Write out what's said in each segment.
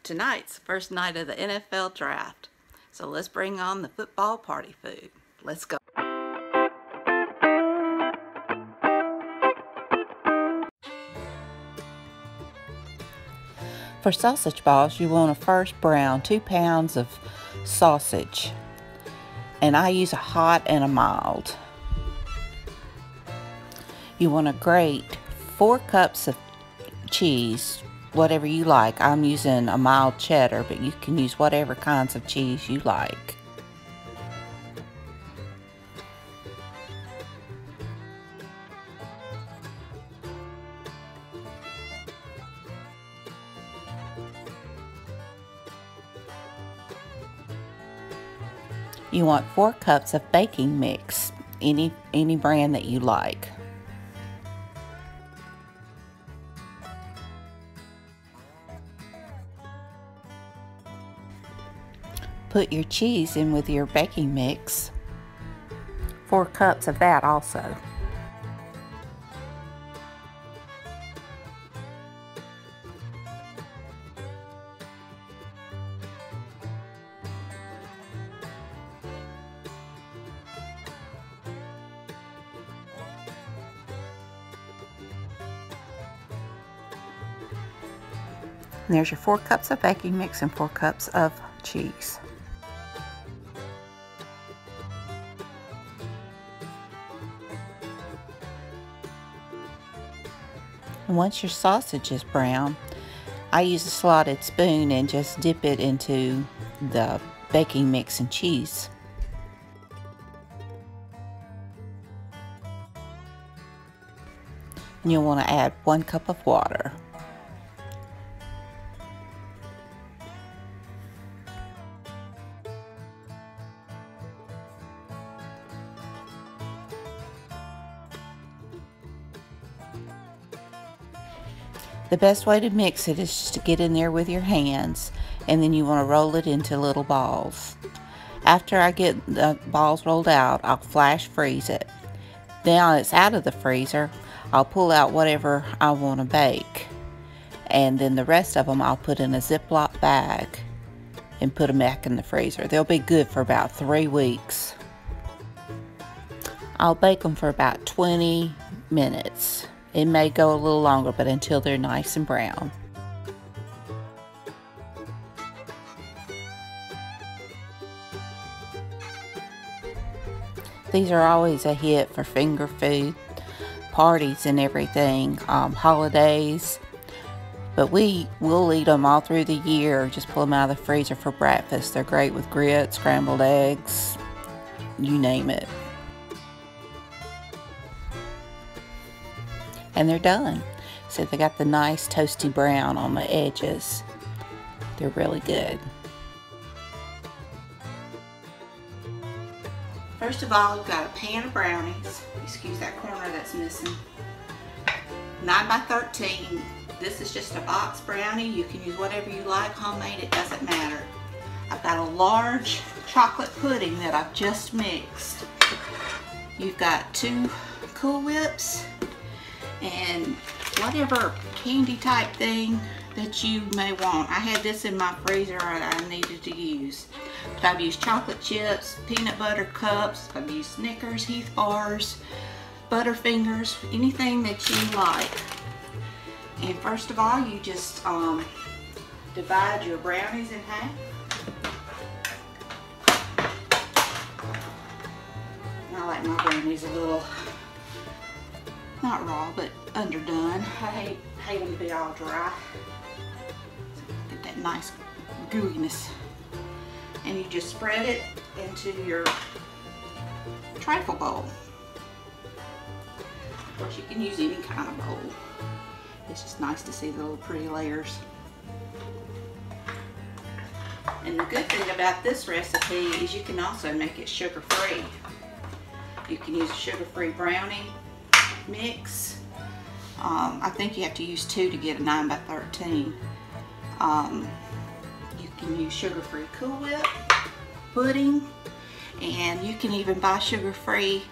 Tonight's the first night of the NFL draft, so let's bring on the football party food. Let's go. For sausage balls, you want to first brown 2 pounds of sausage, and I use a hot and a mild. You want to grate 4 cups of cheese, whatever you like. I'm using a mild cheddar, but you can use whatever kinds of cheese you like. You want 4 cups of baking mix, any brand that you like. Put your cheese in with your baking mix. 4 cups of that also. And there's your 4 cups of baking mix and 4 cups of cheese. And once your sausage is brown, I use a slotted spoon and just dip it into the baking mix and cheese. And you'll want to add 1 cup of water. The best way to mix it is just to get in there with your hands, and then you want to roll it into little balls. After I get the balls rolled out, I'll flash freeze it. Now it's out of the freezer, I'll pull out whatever I want to bake, and then the rest of them I'll put in a Ziploc bag and put them back in the freezer. They'll be good for about 3 weeks. I'll bake them for about 20 minutes. It may go a little longer, but until they're nice and brown. These are always a hit for finger food, parties and everything, holidays. But we'll eat them all through the year. Just pull them out of the freezer for breakfast. They're great with grits, scrambled eggs, you name it. And they're done. So they got the nice toasty brown on the edges. They're really good. First of all, we've got a pan of brownies. Excuse that corner that's missing. 9 by 13. This is just a box brownie. You can use whatever you like, homemade, it doesn't matter. I've got a large chocolate pudding that I've just mixed. You've got 2 Cool Whips and whatever candy type thing that you may want. I had this in my freezer I needed to use. But I've used chocolate chips, peanut butter cups, I've used Snickers, Heath bars, Butterfingers, anything that you like. And first of all, you just divide your brownies in half. I like my brownies a little, not raw, but underdone. I hate them to be all dry. Get that nice gooiness. And you just spread it into your trifle bowl. Of course, you can use any kind of bowl. It's just nice to see the little pretty layers. And the good thing about this recipe is you can also make it sugar-free. You can use a sugar-free brownie mix. I think you have to use 2 to get a 9 by 13. You can use sugar-free Cool Whip, pudding, and you can even buy sugar-free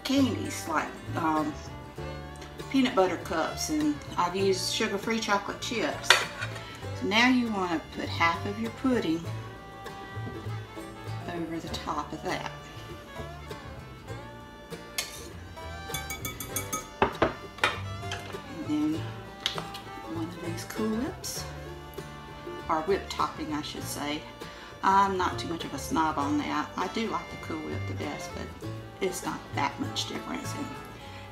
candies like peanut butter cups, and I've used sugar-free chocolate chips. So now you want to put half of your pudding over the top of that. And then one of these Cool Whips, or whip topping I should say. I'm not too much of a snob on that. I do like the Cool Whip the best, but it's not that much difference, and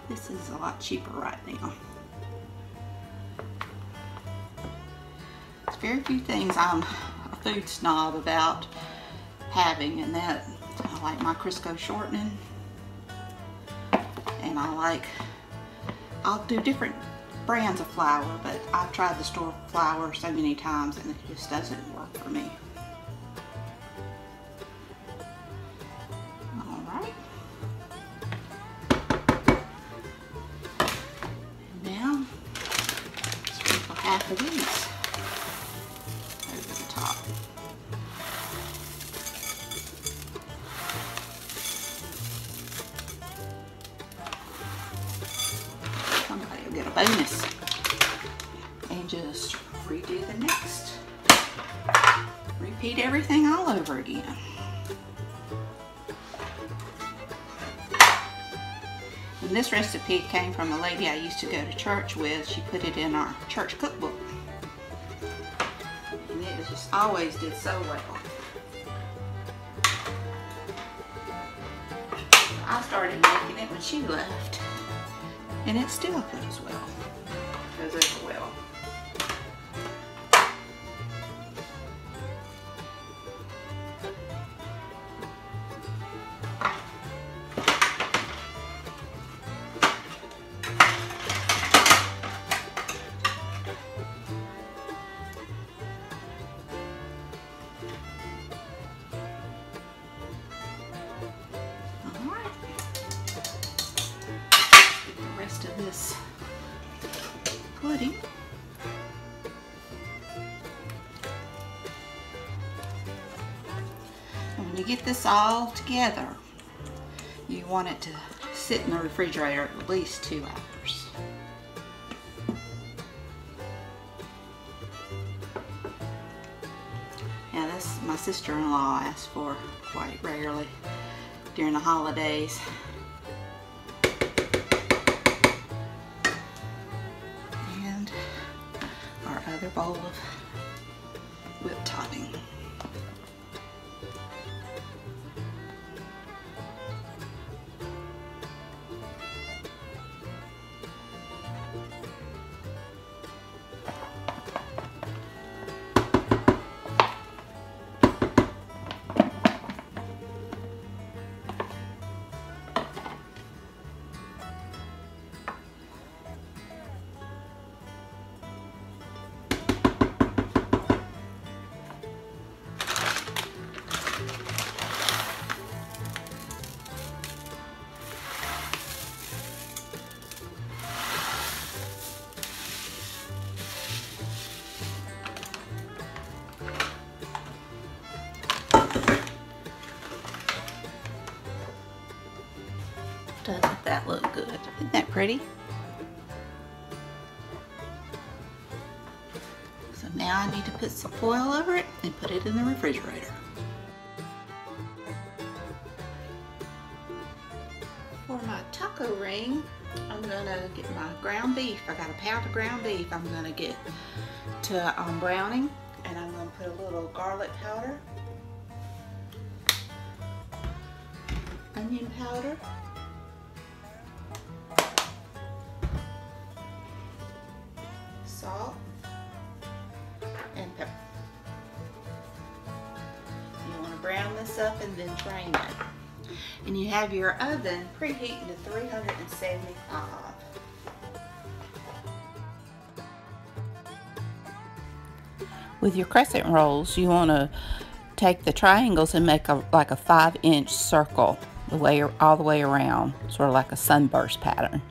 this is a lot cheaper right now. There's very few things I'm a food snob about having, and that I like my Crisco shortening, and I'll do different brands of flour, but I've tried the store flour so many times and it just doesn't work for me. Alright. And now sprinkle half of these over the top. Somebody will get a bonus. And just redo the next. Repeat everything all over again. And this recipe came from a lady I used to go to church with. She put it in our church cookbook. And it just always did so well. I started making it when she left. And it still goes well. Goes over well. Of this pudding. And when you get this all together, you want it to sit in the refrigerator at least 2 hours. Now this my sister-in-law asks for quite rarely during the holidays. Other bowl of whip topping. Doesn't that look good? Isn't that pretty? So now I need to put some foil over it and put it in the refrigerator. For my taco ring, I'm gonna get my ground beef. I got a pound of ground beef. I'm gonna get to browning, and I'm gonna put a little garlic powder, onion powder, salt, and pepper. You want to brown this up and then drain it. And you have your oven preheating to 375. With your crescent rolls, you want to take the triangles and make like a 5-inch circle all the way around, sort of like a sunburst pattern.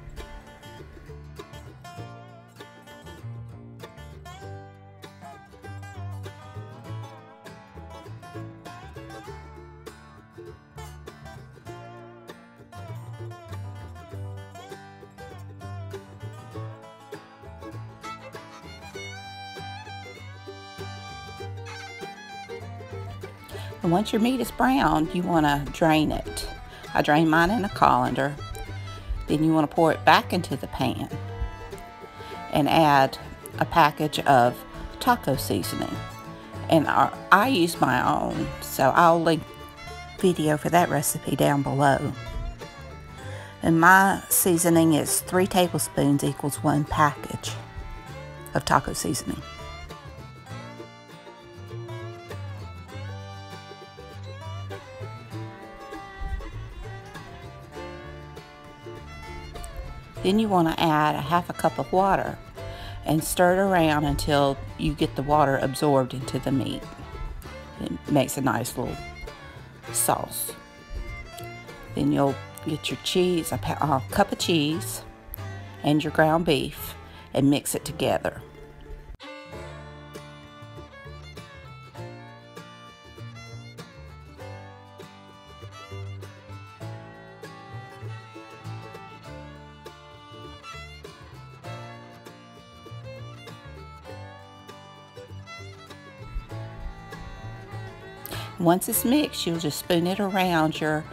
And once your meat is brown, you want to drain it. I drain mine in a colander. Then you want to pour it back into the pan and add a package of taco seasoning. And I use my own, so I'll link video for that recipe down below. And my seasoning is 3 tablespoons equals 1 package of taco seasoning. Then you want to add a half a cup of water and stir it around until you get the water absorbed into the meat. It makes a nice little sauce. Then you'll get your cheese, a cup of cheese, and your ground beef, and mix it together. Once it's mixed, you'll just spoon it around your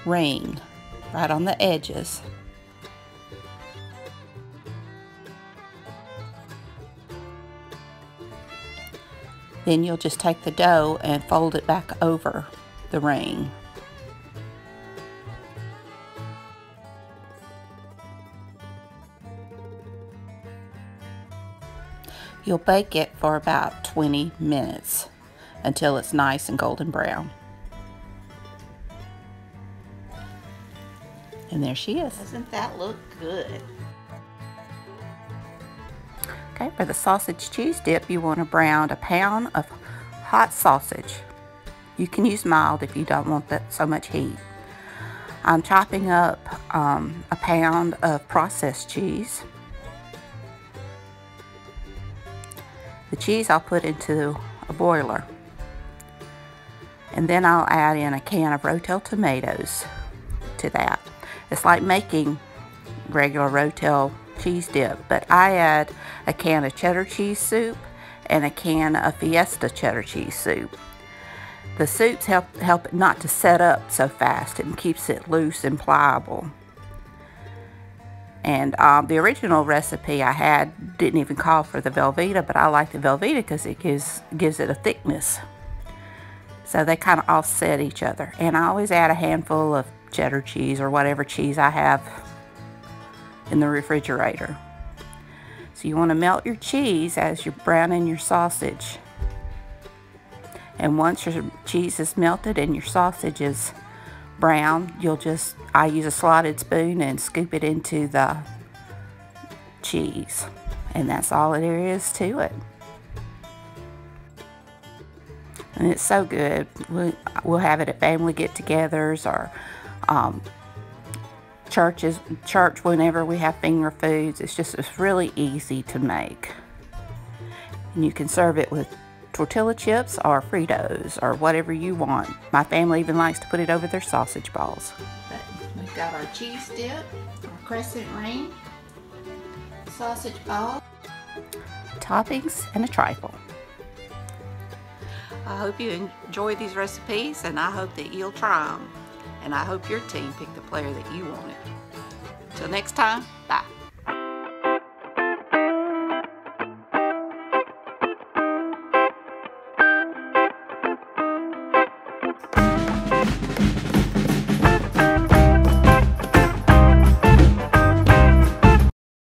ring, right on the edges. Then you'll just take the dough and fold it back over the ring. You'll bake it for about 20 minutes until it's nice and golden brown. And there she is. Doesn't that look good? Okay, for the sausage cheese dip, you want to brown a pound of hot sausage. You can use mild if you don't want that so much heat. I'm chopping up a pound of processed cheese. The cheese I'll put into a boiler. And then I'll add in a can of Rotel tomatoes to that. It's like making regular Rotel cheese dip, but I add a can of cheddar cheese soup and a can of Fiesta cheddar cheese soup. The soups help it not to set up so fast and keeps it loose and pliable. And the original recipe I had didn't even call for the Velveeta, but I like the Velveeta because it gives it a thickness. So they kind of offset each other. And I always add a handful of cheddar cheese or whatever cheese I have in the refrigerator. So you want to melt your cheese as you're browning your sausage. And once your cheese is melted and your sausage is brown, I use a slotted spoon and scoop it into the cheese. And that's all there is to it. And it's so good. We'll have it at family get-togethers or church whenever we have finger foods. It's really easy to make. And you can serve it with tortilla chips or Fritos or whatever you want. My family even likes to put it over their sausage balls. But we've got our cheese dip, our crescent ring, sausage ball, toppings, and a trifle. I hope you enjoy these recipes, and I hope that you'll try them. And I hope your team picked the player that you wanted. Till next time, bye.